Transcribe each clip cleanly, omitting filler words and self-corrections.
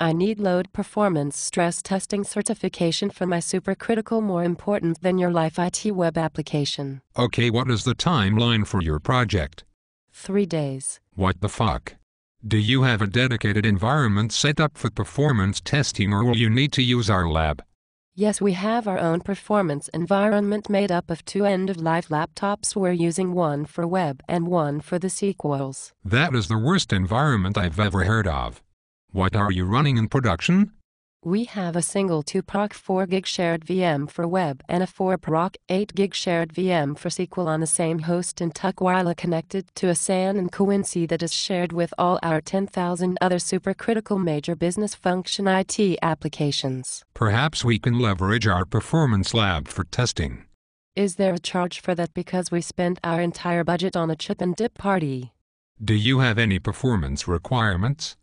I need load performance stress testing certification for my supercritical, more important than your life IT web application. Okay, what is the timeline for your project? 3 days. What the fuck? Do you have a dedicated environment set up for performance testing, or will you need to use our lab? Yes, we have our own performance environment made up of 2 end-of-life laptops. We're using one for web and one for the sequels. That is the worst environment I've ever heard of. What are you running in production? We have a single 2PROC 4 gig shared VM for web and a 4PROC 8 gig shared VM for SQL on the same host in Tukwila, connected to a SAN and Coinci that is shared with all our 10,000 other supercritical major business function IT applications. Perhaps we can leverage our performance lab for testing. Is there a charge for that, because we spent our entire budget on a chip and dip party? Do you have any performance requirements?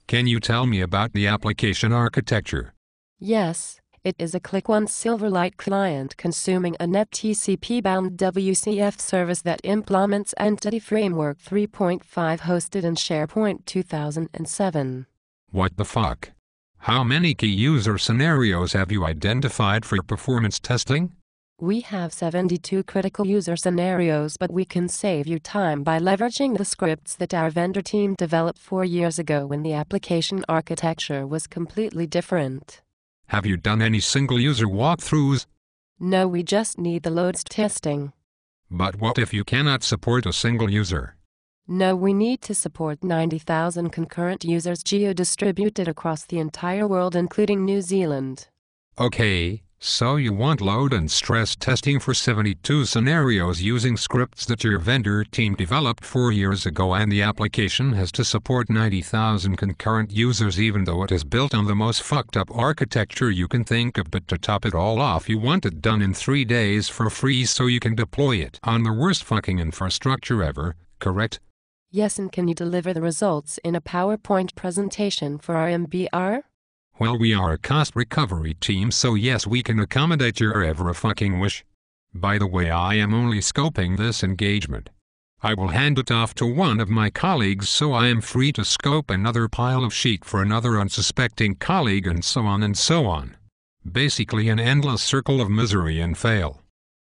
Can you tell me about the application architecture? Yes, it is a Click-1 Silverlight client consuming a NetTCP-bound WCF service that implements Entity Framework 3.5 hosted in SharePoint 2007. What the fuck? How many key user scenarios have you identified for performance testing? We have 72 critical user scenarios, but we can save you time by leveraging the scripts that our vendor team developed 4 years ago when the application architecture was completely different. Have you done any single user walkthroughs? No, we just need the loads testing. But what if you cannot support a single user? No, we need to support 90,000 concurrent users geo-distributed across the entire world, including New Zealand. Okay. So you want load and stress testing for 72 scenarios using scripts that your vendor team developed 4 years ago, and the application has to support 90,000 concurrent users even though it is built on the most fucked up architecture you can think of. But to top it all off, you want it done in 3 days for free so you can deploy it on the worst fucking infrastructure ever, correct? Yes, and can you deliver the results in a PowerPoint presentation for our MBR? Well, we are a cost recovery team, so yes, we can accommodate your ever fucking wish. By the way, I am only scoping this engagement. I will hand it off to one of my colleagues, so I am free to scope another pile of shit for another unsuspecting colleague, and so on and so on. Basically an endless circle of misery and fail.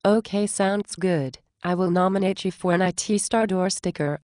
Okay, sounds good. I will nominate you for an IT Star Door sticker.